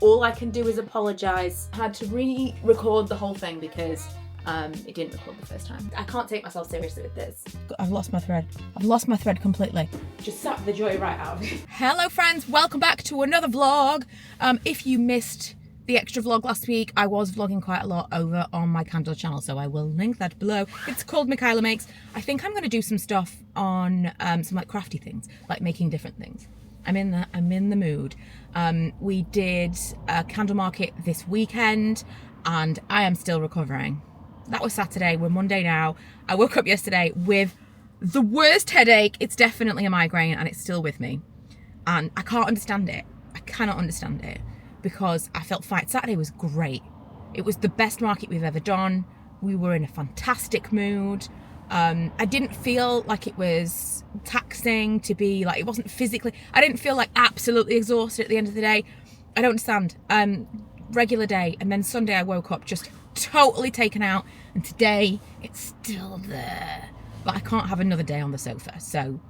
All I can do is apologise. I had to re-record the whole thing because it didn't record the first time. I can't take myself seriously with this. I've lost my thread. I've lost my thread completely. Just sucked the joy right out of it. Hello friends, welcome back to another vlog. If you missed the extra vlog last week, I was vlogging quite a lot over on my candle channel, so I will link that below. It's called MikhilaMakes. I think I'm going to do some stuff on some like crafty things, like making different things. I'm in the mood. We did a candle market this weekend and I am still recovering. That was Saturday, we're Monday now. I woke up yesterday with the worst headache. It's definitely a migraine and it's still with me. And I can't understand it. I cannot understand it because I felt fine. Saturday was great. It was the best market we've ever done. We were in a fantastic mood. I didn't feel like it was taxing to be like, it wasn't physically, I didn't feel like absolutely exhausted at the end of the day. I don't understand. Regular day. And then Sunday I woke up just totally taken out. And today it's still there. But I can't have another day on the sofa. So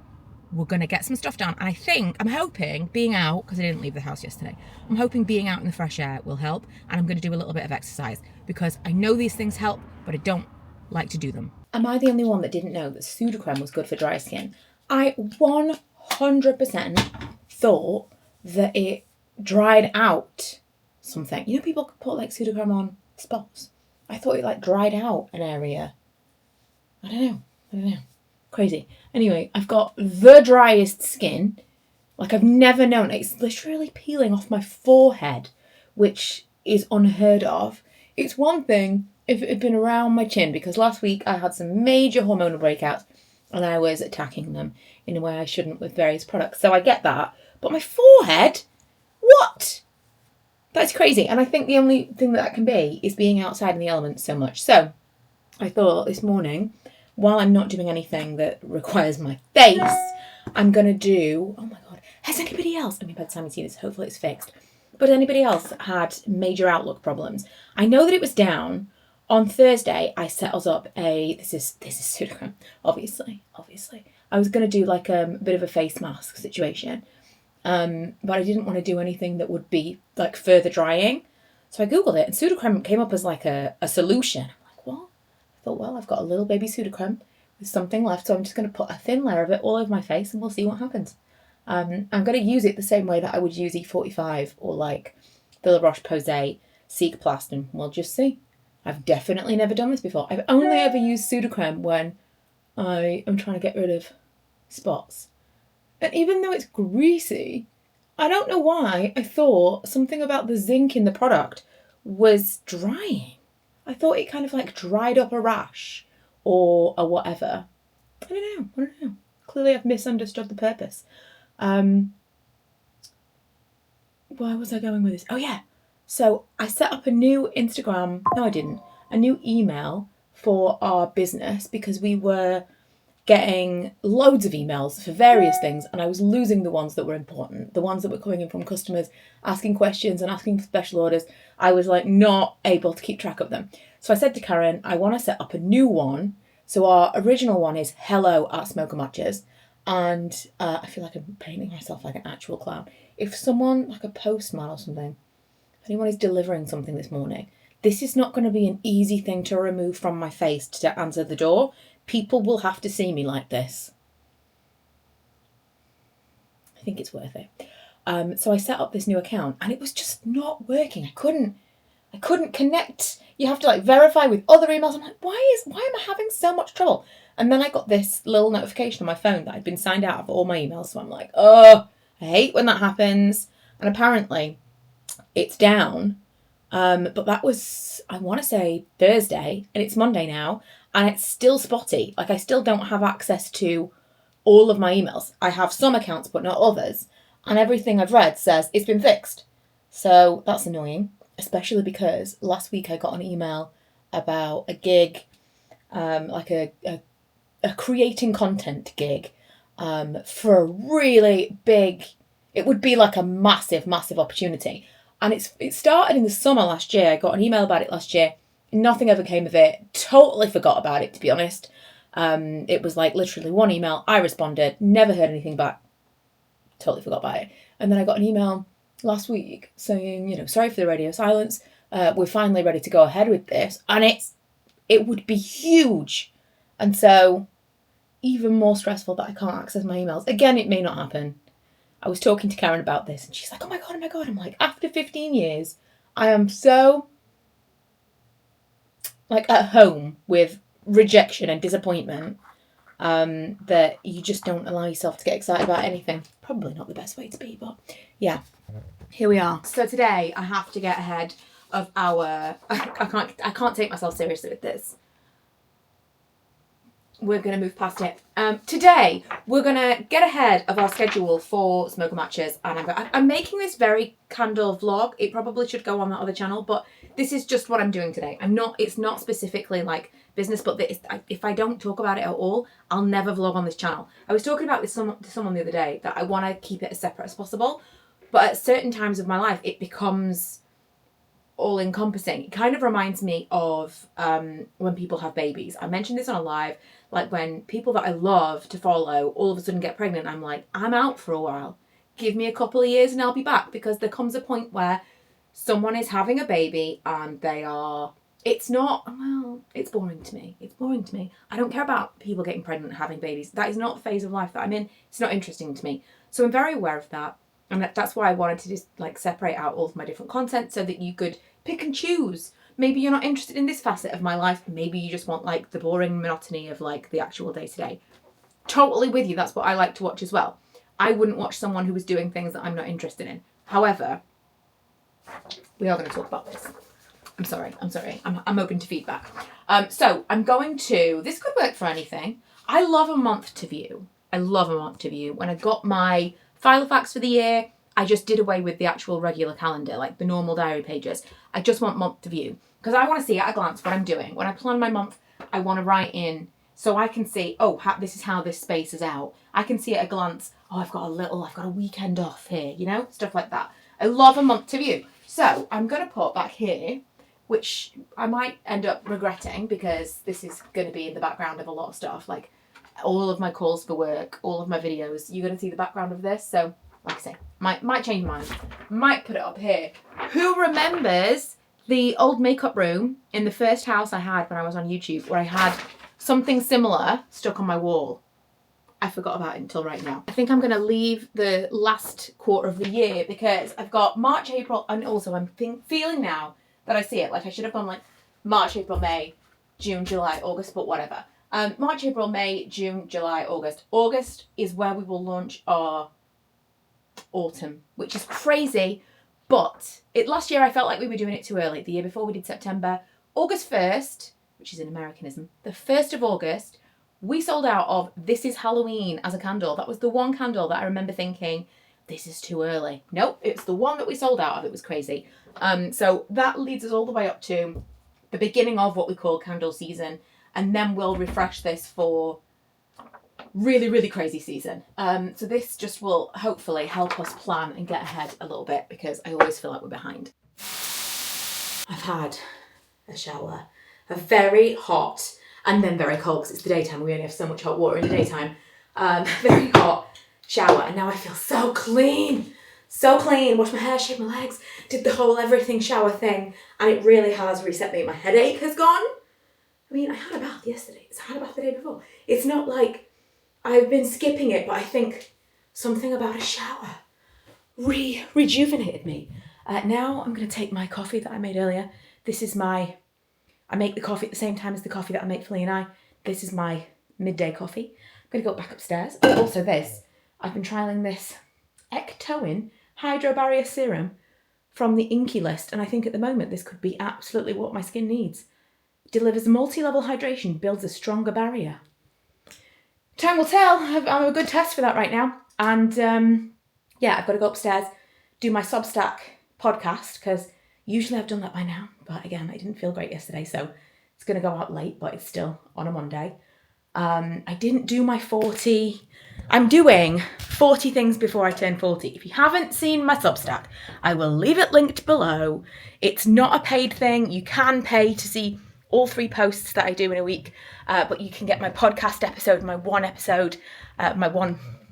we're going to get some stuff done. And I'm hoping being out, because I didn't leave the house yesterday, I'm hoping being out in the fresh air will help. And I'm going to do a little bit of exercise because I know these things help, but I don't like to do them. Am I the only one that didn't know that Sudocrem was good for dry skin? I 100% thought that it dried out something. You know, people could put like Sudocrem on spots. I thought it like dried out an area. I don't know. Crazy. Anyway, I've got the driest skin. Like I've never known. It's literally peeling off my forehead, which is unheard of. It's one thing if it had been around my chin, because last week I had some major hormonal breakouts and I was attacking them in a way I shouldn't with various products. So I get that. But my forehead? What? That's crazy. And I think the only thing that can be is being outside in the elements so much. So I thought this morning, while I'm not doing anything that requires my face, I'm going to do... Oh my God. Has anybody else... I mean, by the time you see this, hopefully it's fixed. But anybody else had major Outlook problems? I know that it was down. On Thursday, I set us up a... This is Sudocrem, obviously. I was going to do like a bit of a face mask situation. But I didn't want to do anything that would be like further drying. So I Googled it and Sudocrem came up as like a solution. I'm like, what? I thought, well, I've got a little baby Sudocrem with something left. So I'm just going to put a thin layer of it all over my face and we'll see what happens. I'm going to use it the same way that I would use E45 or like the La Roche-Posay Cic Plast, and we'll just see. I've definitely never done this before. I've only ever used Sudocrem when I am trying to get rid of spots. And even though it's greasy, I don't know why I thought something about the zinc in the product was drying. I thought it kind of like dried up a rash or a whatever. I don't know. Clearly I've misunderstood the purpose. Where was I going with this? Oh yeah. So I set up a new Instagram. No, I didn't. A new email for our business because we were getting loads of emails for various things and I was losing the ones that were important, the ones that were coming in from customers asking questions and asking for special orders. I was like not able to keep track of them. So I said to Karen, I want to set up a new one. So our original one is hello@smokermatches, and I feel like I'm painting myself like an actual clown. If someone, like a postman or something, if anyone is delivering something this morning, this is not going to be an easy thing to remove from my face to answer the door. People will have to see me like this. I think it's worth it. So I set up this new account and it was just not working. I couldn't connect. You have to like verify with other emails. I'm like, why am I having so much trouble? And then I got this little notification on my phone that I'd been signed out of all my emails. So I'm like, oh, I hate when that happens. And apparently it's down. But that was, I want to say Thursday, and it's Monday now, and it's still spotty. Like I still don't have access to all of my emails. I have some accounts, but not others. And everything I've read says it's been fixed. So that's annoying, especially because last week I got an email about a gig, like a creating content gig, for a really big, it would be like a massive opportunity. And it started in the summer last year. I got an email about it last year. Nothing ever came of it. Totally forgot about it, to be honest. It was like literally one email. I responded, never heard anything back. Totally forgot about it. And then I got an email last week saying, sorry for the radio silence. We're finally ready to go ahead with this. And it would be huge. And so even more stressful that I can't access my emails. Again, it may not happen. I was talking to Karen about this and she's like, oh my God. I'm like, after 15 years, I am so at home with rejection and disappointment that you just don't allow yourself to get excited about anything. Probably not the best way to be, but yeah, here we are. So today I have to get ahead of I can't take myself seriously with this. We're going to move past it. Today, we're going to get ahead of our schedule for smoker matches. And I'm making this very candle vlog. It probably should go on that other channel, but this is just what I'm doing today. It's not specifically like business, but if I don't talk about it at all, I'll never vlog on this channel. I was talking about this to someone the other day that I want to keep it as separate as possible. But at certain times of my life, it becomes all-encompassing. It kind of reminds me of when people have babies. I mentioned this on a live, like when people that I love to follow all of a sudden get pregnant, I'm like, I'm out for a while. Give me a couple of years and I'll be back, because there comes a point where someone is having a baby and it's boring to me. It's boring to me. I don't care about people getting pregnant and having babies. That is not the phase of life that I'm in. It's not interesting to me. So I'm very aware of that. And that's why I wanted to just separate out all of my different content so that you could pick and choose. Maybe you're not interested in this facet of my life. Maybe you just want the boring monotony of the actual day to day. Totally with you. That's what I like to watch as well. I wouldn't watch someone who was doing things that I'm not interested in. However, we are going to talk about this. I'm sorry. I'm open to feedback. So I'm going to, this could work for anything. I love a month to view. When I got my Filofax for the year, I just did away with the actual regular calendar, the normal diary pages. I just want month to view, because I want to see at a glance what I'm doing. When I plan my month, I want to write in so I can see, this is how this space is out. I can see at a glance, I've got a weekend off here, stuff like that. I love a month to view. So I'm going to put back here, which I might end up regretting, because this is going to be in the background of a lot of stuff, all of my calls for work, all of my videos. You're going to see the background of this. So, like I say, might change my mind. Might put it up here. Who remembers the old makeup room in the first house I had when I was on YouTube, where I had something similar stuck on my wall? I forgot about it until right now. I think I'm going to leave the last quarter of the year, because I've got March, April, and also I'm feeling now that I see it. I should have gone March, April, May, June, July, August, but whatever. March, April, May, June, July, August. August is where we will launch our autumn, which is crazy. But last year I felt like we were doing it too early. The year before we did September. August 1st, which is an Americanism, the 1st of August, we sold out of This Is Halloween as a candle. That was the one candle that I remember thinking, this is too early. Nope, it's the one that we sold out of. It was crazy. So that leads us all the way up to the beginning of what we call candle season. And then we'll refresh this for really, really crazy season. So this just will hopefully help us plan and get ahead a little bit, because I always feel like we're behind. I've had a shower, a very hot and then very cold, because it's the daytime. We only have so much hot water in the daytime. Very hot shower, and now I feel so clean. Washed my hair, shaved my legs, did the whole everything shower thing, and it really has reset me. My headache has gone. I mean, I had a bath yesterday. I had a bath the day before. It's not like I've been skipping it, but I think something about a shower rejuvenated me. Now I'm going to take my coffee that I made earlier. I make the coffee at the same time as the coffee that I make for Lee and I. This is my midday coffee. I'm going to go back upstairs. And also this, I've been trialling this Ectoin Hydro Barrier Serum from the Inky list. And I think at the moment this could be absolutely what my skin needs. Delivers multi-level hydration, builds a stronger barrier. Time will tell. I'm a good test for that right now. And I've got to go upstairs, do my Substack podcast, because usually I've done that by now. But again, I didn't feel great yesterday, so it's going to go out late, but it's still on a Monday. I didn't do my 40. I'm doing 40 things before I turn 40. If you haven't seen my Substack, I will leave it linked below. It's not a paid thing. You can pay to see all 3 posts that I do in a week, but you can get my podcast episode, my one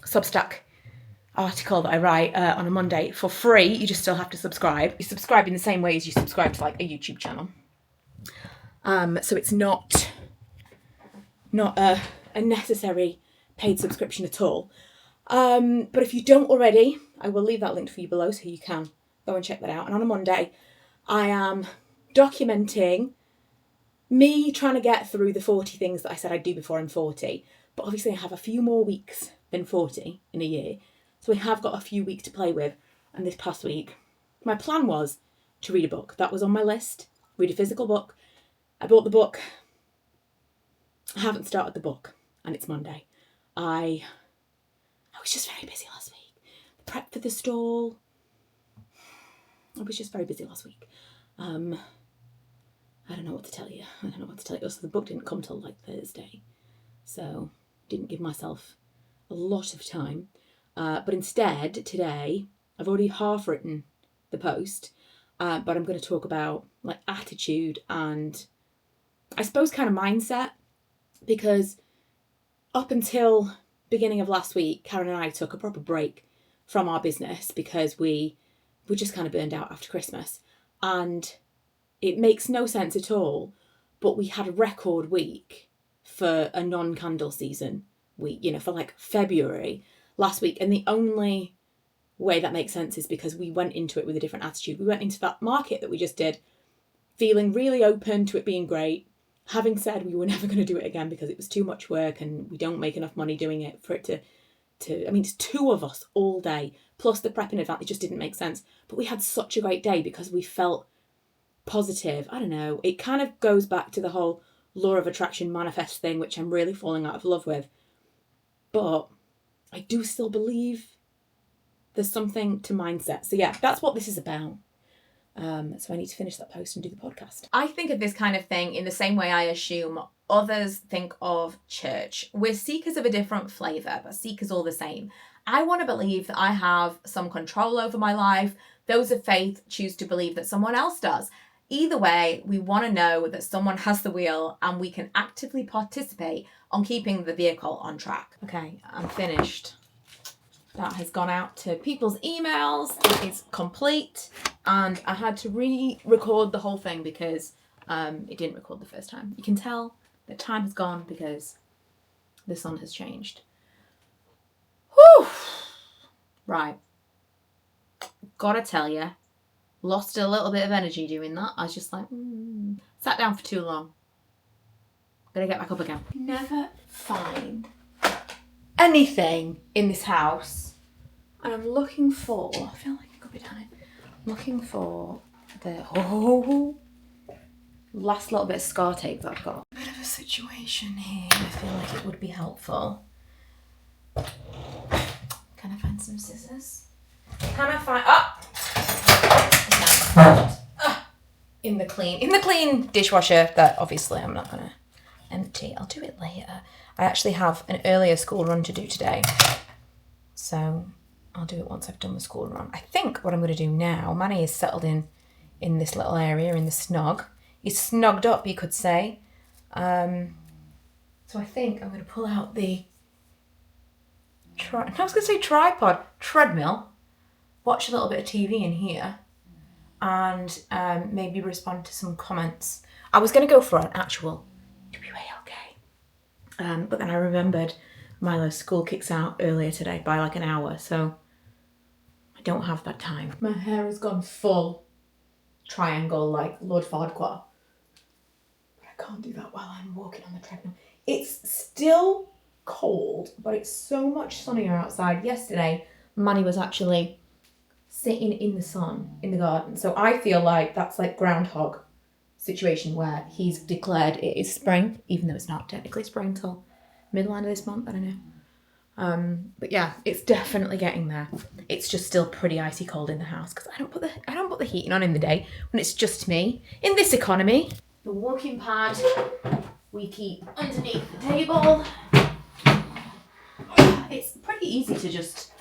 Substack article that I write on a Monday for free. You just still have to subscribe. You subscribe in the same way as you subscribe to like a YouTube channel. So it's not a necessary paid subscription at all. But if you don't already, I will leave that link for you below so you can go and check that out. And on a Monday, I am documenting me trying to get through the 40 things that I said I'd do before I'm 40. But obviously I have a few more weeks than 40 in a year. So we have got a few weeks to play with. And this past week, my plan was to read a book. That was on my list. Read a physical book. I bought the book. I haven't started the book. And it's Monday. I was just very busy last week. The prep for the stall. I was just very busy last week. I don't know what to tell you. So the book didn't come till like Thursday. So didn't give myself a lot of time. But instead, today, I've already half written the post. But I'm going to talk about like attitude and I suppose kind of mindset. Because up until beginning of last week, Karen and I took a proper break from our business because we were just kind of burned out after Christmas. And it makes no sense at all, but we had a record week for a non-candle season week, for like February last week. And the only way that makes sense is because we went into it with a different attitude. We went into that market that we just did feeling really open to it being great. Having said we were never going to do it again because it was too much work and we don't make enough money doing it for it to it's 2 of us all day, plus the prep in advance, it just didn't make sense. But we had such a great day because we felt positive. I don't know, it kind of goes back to the whole law of attraction manifest thing, which I'm really falling out of love with. But I do still believe there's something to mindset. So yeah, that's what this is about. So I need to finish that post and do the podcast. I think of this kind of thing in the same way I assume others think of church. We're seekers of a different flavour, but seekers all the same. I want to believe that I have some control over my life. Those of faith choose to believe that someone else does. Either way, we want to know that someone has the wheel and we can actively participate on keeping the vehicle on track. Okay, I'm finished. That has gone out to people's emails. It is complete. And I had to re-record the whole thing because it didn't record the first time. You can tell the time has gone because the sun has changed. Whew. Right. Gotta tell you, lost a little bit of energy doing that. I was just like, sat down for too long. Gotta get back up again. Never find anything in this house. And I'm looking for, I feel like it could be down here. Looking for the last little bit of scar tape that I've got. Bit of a situation here. I feel like it would be helpful. Can I find some scissors? Can I find in the clean dishwasher that obviously I'm not gonna empty. I'll do it later. I actually have an earlier school run to do today, so I'll do it once I've done the school run. I think what I'm going to do now, Manny is settled in this little area, in the snog. He's snogged up, you could say. So I think I'm going to pull out the, treadmill, watch a little bit of TV in here, and maybe respond to some comments. I was going to go for an actual WALK, but then I remembered Milo's school kicks out earlier today by like an hour, so I don't have that time. My hair has gone full triangle like Lord Farquhar. But I can't do that while I'm walking on the treadmill. It's still cold, but it's so much sunnier outside. Yesterday, Manny was actually sitting in the sun in the garden. So I feel like that's like groundhog situation where he's declared it is spring, even though it's not technically spring till midline of this month, I don't know. But yeah, it's definitely getting there. It's just still pretty icy cold in the house because I don't put the heating on in the day when it's just me. In this economy, the walking pad we keep underneath the table. It's pretty easy to just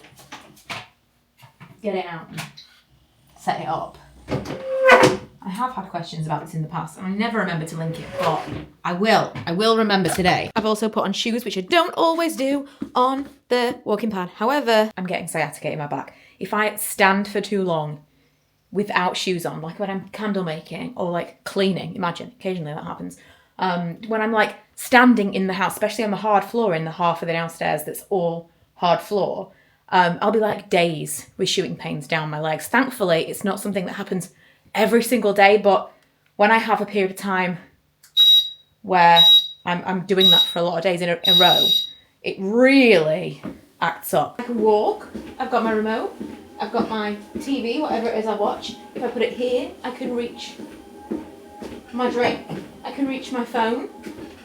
get it out and set it up. I have had questions about this in the past and I never remember to link it, but I will remember today. I've also put on shoes, which I don't always do on the walking pad. However, I'm getting sciatica in my back. If I stand for too long without shoes on, like when I'm candle making or like cleaning, imagine, occasionally that happens. When I'm like standing in the house, especially on the hard floor in the half of the downstairs that's all hard floor, I'll be like days with shooting pains down my legs. Thankfully, it's not something that happens every single day, but when I have a period of time where I'm doing that for a lot of days in a row, it really acts up. I can walk, I've got my remote, I've got my TV, whatever it is I watch. If I put it here, I can reach my drink, I can reach my phone.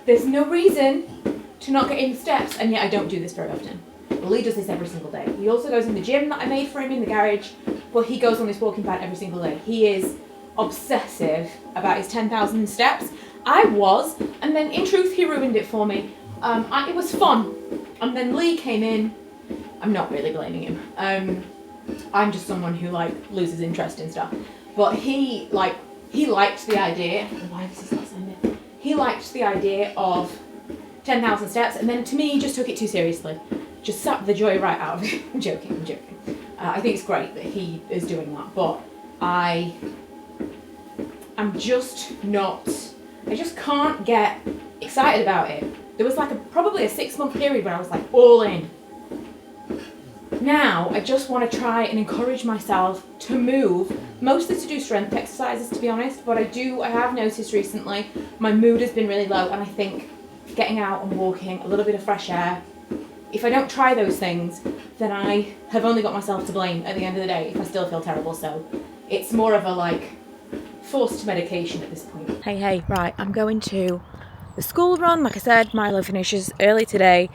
There's no reason to not get in the steps, and yet I don't do this very often. Lee does this every single day. He also goes in the gym that I made for him in the garage, but he goes on this walking pad every single day. He is obsessive about his 10,000 steps. I was, and then in truth he ruined it for me. It was fun, and then Lee came in. I'm not really blaming him. I'm just someone who like loses interest in stuff. But he liked the idea. I don't know why this is not signed. He liked the idea of 10,000 steps, and then to me he just took it too seriously. Just sucked the joy right out of it. I'm joking. I think it's great that he is doing that, but I'm just not, I just can't get excited about it. There was like probably a 6-month period where I was like all in. Now, I just want to try and encourage myself to move, mostly to do strength exercises, to be honest, but I have noticed recently my mood has been really low, and I think getting out and walking, a little bit of fresh air, if I don't try those things, then I have only got myself to blame at the end of the day if I still feel terrible. So it's more of a like forced medication at this point. Hey, right, I'm going to the school run. Like I said, Milo finishes early today.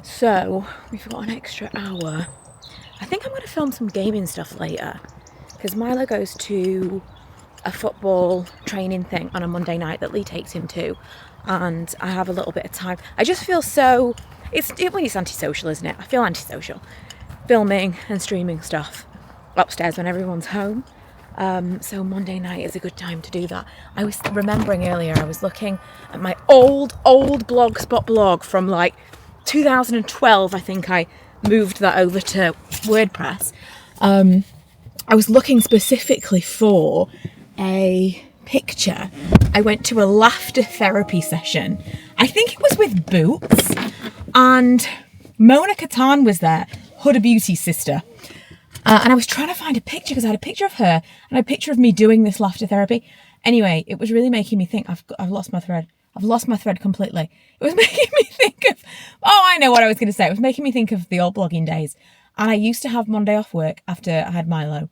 So we've got an extra hour. I think I'm going to film some gaming stuff later because Milo goes to a football training thing on a Monday night that Lee takes him to. And I have a little bit of time. I just feel so... It's antisocial, isn't it? I feel antisocial. Filming and streaming stuff upstairs when everyone's home. So Monday night is a good time to do that. I was remembering earlier, I was looking at my old Blogspot blog from like 2012. I think I moved that over to WordPress. I was looking specifically for a picture. I went to a laughter therapy session. I think it was with Boots. And Mona Katan was there, Huda Beauty's sister. And I was trying to find a picture because I had a picture of her and a picture of me doing this laughter therapy. Anyway, it was really making me think. I've lost my thread. I've lost my thread completely. It was making me think of... Oh, I know what I was going to say. It was making me think of the old blogging days. And I used to have Monday off work after I had Milo.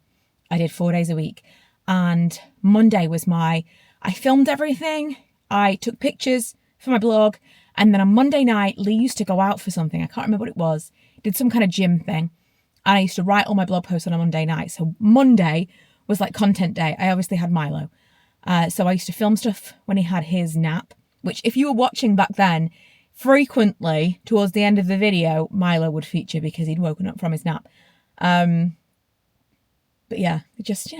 I did 4 days a week. And Monday was I filmed everything. I took pictures for my blog. And then on Monday night, Lee used to go out for something. I can't remember what it was. Did some kind of gym thing. And I used to write all my blog posts on a Monday night. So Monday was like content day. I obviously had Milo. So I used to film stuff when he had his nap, which if you were watching back then, frequently towards the end of the video, Milo would feature because he'd woken up from his nap. But yeah, just,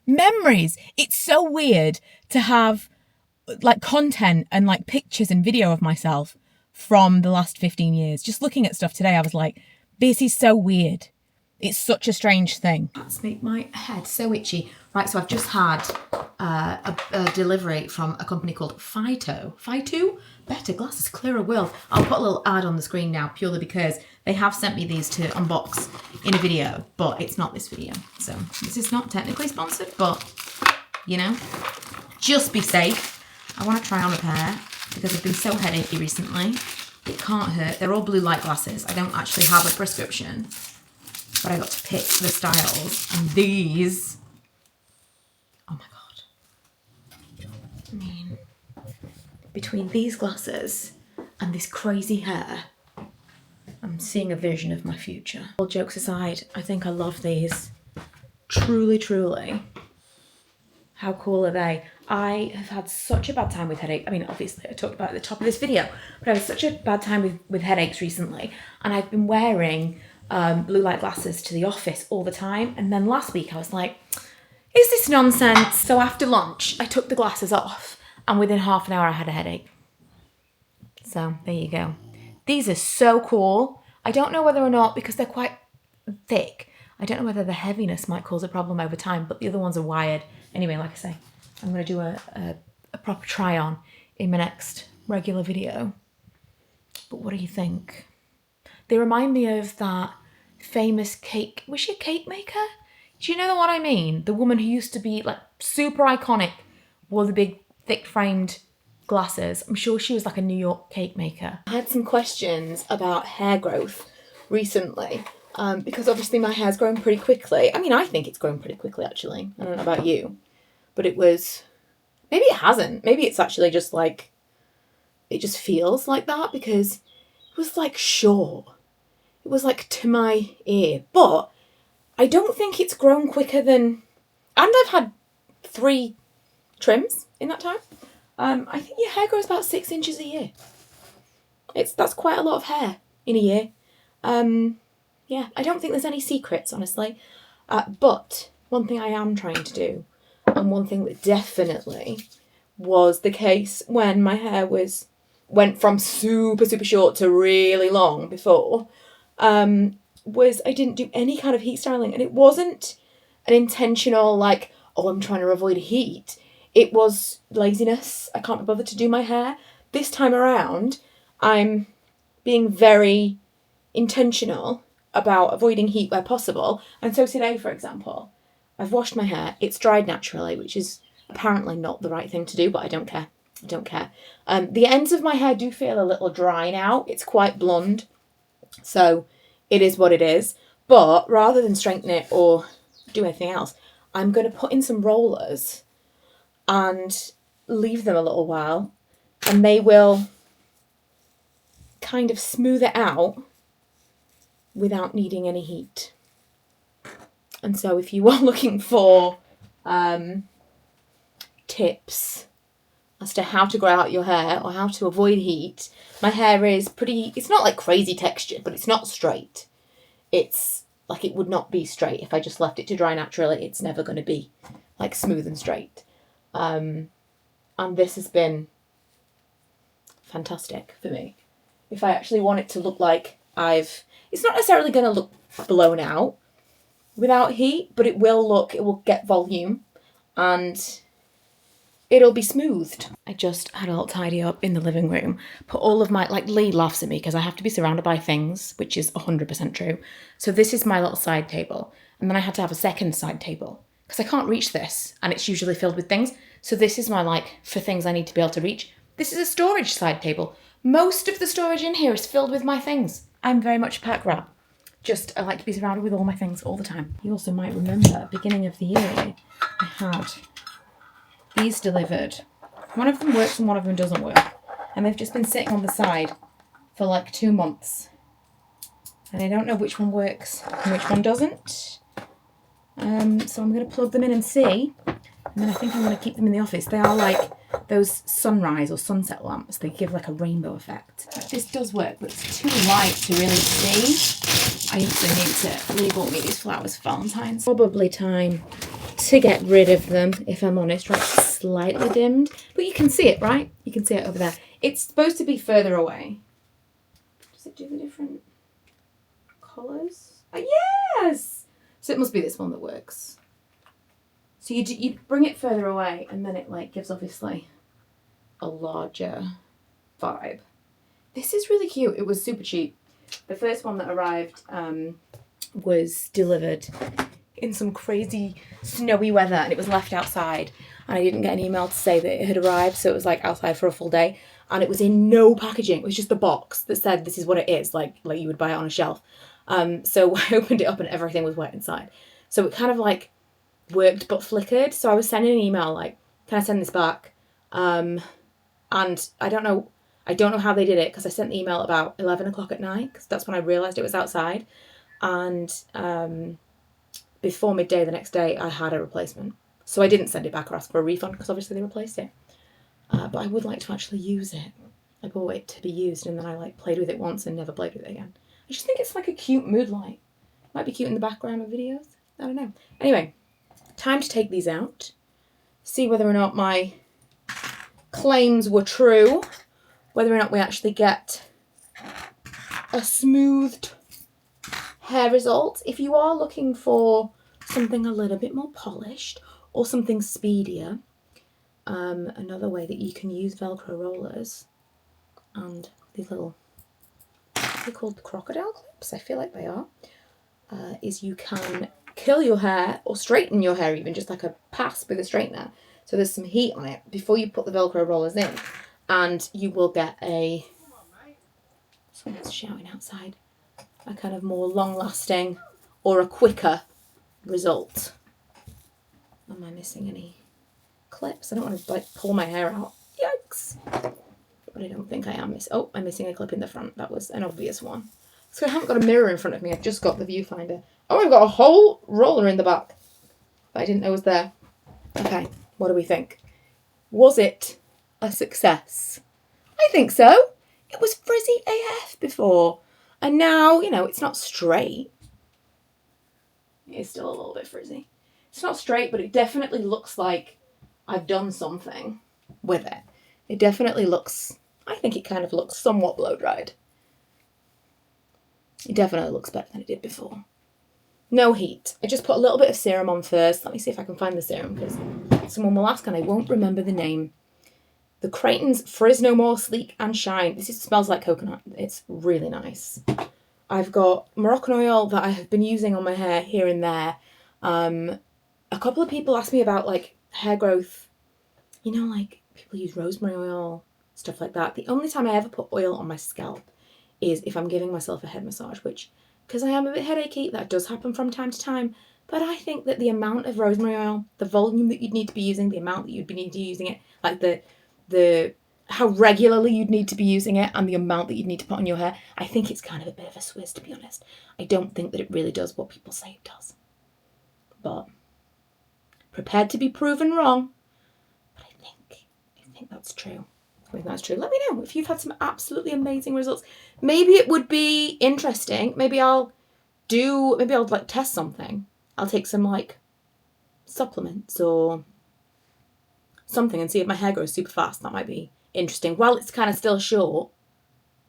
memories. It's so weird to have like content and like pictures and video of myself from the last 15 years. Just looking at stuff today, I was like, this is so weird. It's such a strange thing. Let's make my head so itchy. Right, so I've just had a delivery from a company called Phyto. Better glasses, clearer world. I'll put a little ad on the screen now purely because they have sent me these to unbox in a video, but it's not this video. So this is not technically sponsored, but just be safe. I want to try on a pair because I've been so headachy recently. It can't hurt. They're all blue light glasses. I don't actually have a prescription, but I got to pick the styles. And these, oh my God. I mean, between these glasses and this crazy hair, I'm seeing a vision of my future. All jokes aside, I think I love these. Truly, truly. How cool are they? I have had such a bad time with headache. I mean, obviously I talked about it at the top of this video, but I had such a bad time with headaches recently. And I've been wearing blue light glasses to the office all the time. And then last week I was like, Is this nonsense? So after lunch, I took the glasses off and within half an hour I had a headache. So there you go. These are so cool. I don't know whether or not, because they're quite thick, I don't know whether the heaviness might cause a problem over time, but the other ones are wired. Anyway, like I say, I'm going to do a proper try on in my next regular video. But what do you think? They remind me of that famous cake. Was she a cake maker? Do you know what I mean? The woman who used to be like super iconic, wore the big thick framed glasses. I'm sure she was like a New York cake maker. I had some questions about hair growth recently because obviously my hair's grown pretty quickly. I mean, I think it's grown pretty quickly actually. I don't know about you, but it was, maybe it hasn't. Maybe it's actually just like, it just feels like that because it was like short. It was like to my ear, but I don't think it's grown quicker than, and I've had 3 trims in that time. I think your hair grows about 6 inches a year. That's quite a lot of hair in a year. Yeah, I don't think there's any secrets, honestly. But one thing I am trying to do, and one thing that definitely was the case when my hair went from super, super short to really long before, was I didn't do any kind of heat styling. And it wasn't an intentional, like, oh, I'm trying to avoid heat. It was laziness. I can't be bothered to do my hair. This time around, I'm being very intentional about avoiding heat where possible. And so today, for example, I've washed my hair. It's dried naturally, which is apparently not the right thing to do, but I don't care. I don't care. The ends of my hair do feel a little dry now. It's quite blonde. So it is what it is. But rather than straighten it or do anything else, I'm going to put in some rollers and leave them a little while, and they will kind of smooth it out without needing any heat. And so if you are looking for tips as to how to grow out your hair or how to avoid heat, my hair is pretty, it's not like crazy texture, but it's not straight. It's like it would not be straight if I just left it to dry naturally. It's never going to be like smooth and straight. And this has been fantastic for me. If I actually want it to look like it's not necessarily going to look blown out without heat, but it will get volume and it'll be smoothed. I just had a little tidy up in the living room, put all of my, like Lee laughs at me because I have to be surrounded by things, which is 100% true. So this is my little side table. And then I had to have a second side table because I can't reach this and it's usually filled with things. So this is my, like, for things I need to be able to reach. This is a storage side table. Most of the storage in here is filled with my things. I'm very much a pack rat. Just, I like to be surrounded with all my things all the time. You also might remember, beginning of the year, I had these delivered. One of them works and one of them doesn't work. And they've just been sitting on the side for like 2 months. And I don't know which one works and which one doesn't. So I'm going to plug them in and see. And then I think I'm going to keep them in the office. They are like those sunrise or sunset lamps. They give like a rainbow effect. This does work, but it's too light to really see. I also need to label me these flowers for Valentine's. Probably time to get rid of them, if I'm honest. Right, it's slightly dimmed. But you can see it, right? You can see it over there. It's supposed to be further away. Does it do the different colours? Oh, yes! So it must be this one that works. So you bring it further away and then it like gives obviously a larger vibe. This is really cute. It was super cheap. The first one that arrived was delivered in some crazy snowy weather and it was left outside and I didn't get an email to say that it had arrived, so it was like outside for a full day and it was in no packaging. It was just the box that said this is what it is, like you would buy it on a shelf. So I opened it up and everything was wet inside. So it kind of like worked but flickered. So I was sending an email like, can I send this back? And I don't know how they did it because I sent the email about 11 o'clock at night because that's when I realised it was outside. And before midday the next day I had a replacement. So I didn't send it back or ask for a refund because obviously they replaced it. But I would like to actually use it. I bought it to be used and then I like played with it once and never played with it again. I just think it's like a cute mood light. Might be cute in the background of videos. I don't know. Anyway, time to take these out, see whether or not my claims were true, whether or not we actually get a smoothed hair result. If you are looking for something a little bit more polished or something speedier, another way that you can use Velcro rollers and these little, they're called crocodile clips, I feel like they are, is you can curl your hair or straighten your hair, even just like a pass with a straightener. So there's some heat on it before you put the Velcro rollers in, and you will get a, someone's shouting outside, a kind of more long-lasting or a quicker result. Am I missing any clips? I don't want to like pull my hair out. Yikes. But I don't think I am. Oh, I'm missing a clip in the front. That was an obvious one. So I haven't got a mirror in front of me. I've just got the viewfinder. Oh, I've got a whole roller in the back that I didn't know was there. Okay, what do we think? Was it a success? I think so. It was frizzy AF before. And now, you know, it's not straight. It is still a little bit frizzy. It's not straight, but it definitely looks like I've done something with it. It definitely looks, I think it kind of looks somewhat blow dried. It definitely looks better than it did before. No heat. I just put a little bit of serum on first. Let me see if I can find the serum, because someone will ask and I won't remember the name. The Creighton's Frizz No More Sleek and Shine. This smells like coconut. It's really nice. I've got Moroccan oil that I have been using on my hair here and there. A couple of people asked me about like hair growth. You know, like people use rosemary oil, stuff like that. The only time I ever put oil on my scalp is if I'm giving myself a head massage, which, because I am a bit headachy, that does happen from time to time. But I think that the amount of rosemary oil, the volume that you'd need to be using, the amount that you'd be need to be using it, like the how regularly you'd need to be using it and the amount that you'd need to put on your hair, I think it's kind of a bit of a swizz, to be honest. I don't think that it really does what people say it does. But prepared to be proven wrong. But I think that's true. I think that's true. Let me know if you've had some absolutely amazing results. Maybe it would be interesting. Maybe I'll like test something. I'll take some like supplements or something and see if my hair grows super fast. That might be interesting. While it's kind of still short,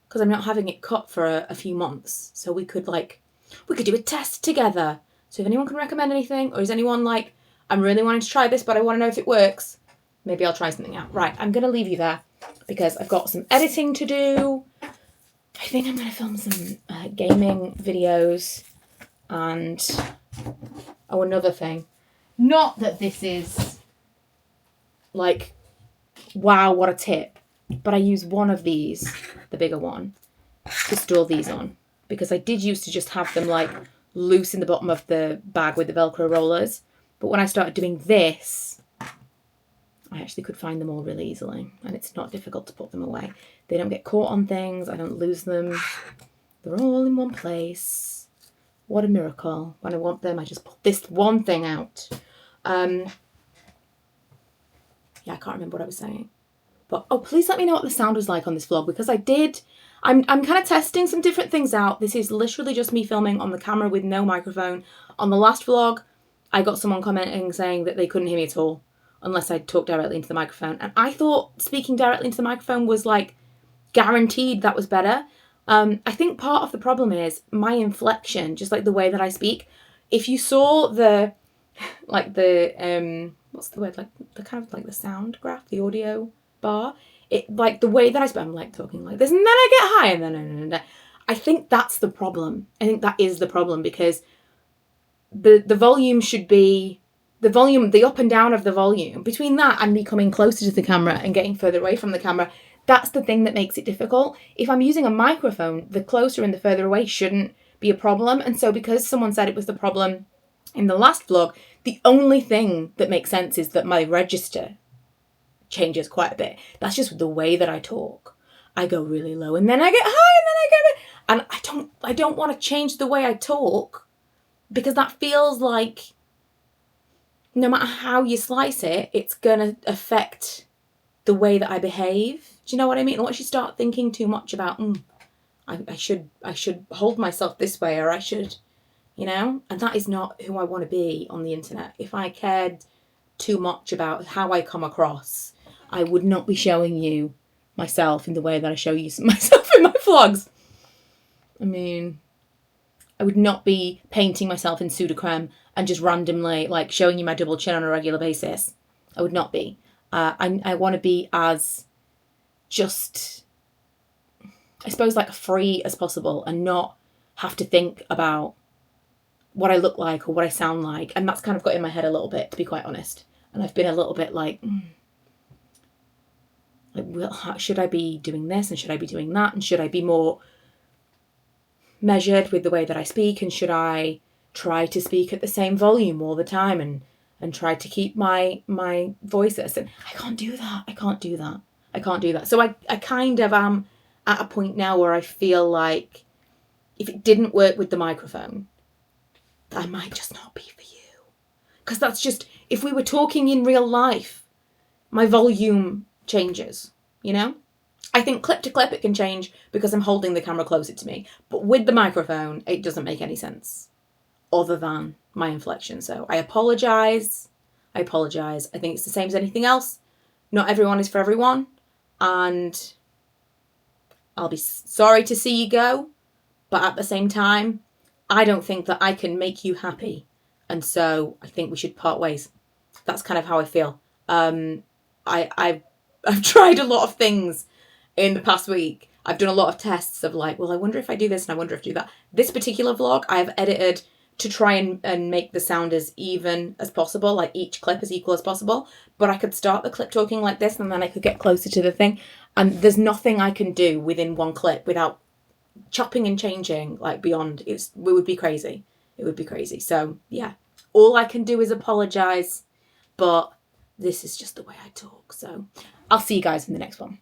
because I'm not having it cut for a few months. So we could do a test together. So if anyone can recommend anything, or is anyone like, I'm really wanting to try this, but I want to know if it works, maybe I'll try something out. Right, I'm going to leave you there because I've got some editing to do. I think I'm going to film some gaming videos and, oh, another thing. Not that this is like, wow, what a tip. But I use one of these, the bigger one, to store these on. Because I did used to just have them like loose in the bottom of the bag with the Velcro rollers. But when I started doing this, I actually could find them all really easily. And it's not difficult to put them away. They don't get caught on things. I don't lose them. They're all in one place. What a miracle. When I want them, I just put this one thing out. Yeah, I can't remember what I was saying. But, oh, please let me know what the sound was like on this vlog, because I'm kind of testing some different things out. This is literally just me filming on the camera with no microphone. On the last vlog, I got someone commenting saying that they couldn't hear me at all unless I talked directly into the microphone. And I thought speaking directly into the microphone was like guaranteed that was better. I think part of the problem is my inflection, just like the way that I speak. If you saw the what's the word, like the kind of like the sound graph, the audio bar, it like the way that I speak, I'm like talking like this and then I get high and then I think that's the problem. I think that is the problem, because the volume should be the up and down of the volume between that and me coming closer to the camera and getting further away from the camera. That's the thing that makes it difficult. If I'm using a microphone, the closer and the further away shouldn't be a problem. And so because someone said it was the problem in the last vlog, the only thing that makes sense is that my register changes quite a bit. That's just the way that I talk. I go really low and then I get high and then I get, and I don't want to change the way I talk, because that feels like no matter how you slice it, it's gonna affect the way that I behave. Do you know what I mean? Once you start thinking too much about, I should hold myself this way, or I should you know? And that is not who I want to be on the internet. If I cared too much about how I come across, I would not be showing you myself in the way that I show you myself in my vlogs. I mean, I would not be painting myself in Sudocreme and just randomly like showing you my double chin on a regular basis. I would not be. I want to be as just, I suppose, like free as possible and not have to think about what I look like or what I sound like. And that's kind of got in my head a little bit, to be quite honest. And I've been a little bit like well, should I be doing this and should I be doing that? And should I be more measured with the way that I speak? And should I try to speak at the same volume all the time and try to keep my voices? And I can't do that. So I kind of am at a point now where I feel like if it didn't work with the microphone, I might just not be for you. Because that's just, if we were talking in real life, my volume changes, you know? I think clip to clip it can change because I'm holding the camera closer to me. But with the microphone, it doesn't make any sense other than my inflection. So I apologise. I think it's the same as anything else. Not everyone is for everyone. And I'll be sorry to see you go. But at the same time, I don't think that I can make you happy. And so I think we should part ways. That's kind of how I feel. I've tried a lot of things in the past week. I've done a lot of tests of like, well, I wonder if I do this and I wonder if I do that. This particular vlog, I have edited to try and make the sound as even as possible, like each clip as equal as possible. But I could start the clip talking like this and then I could get closer to the thing. And there's nothing I can do within one clip without chopping and changing like beyond. It would be crazy. It would be crazy. So yeah, all I can do is apologise. But this is just the way I talk. So I'll see you guys in the next one.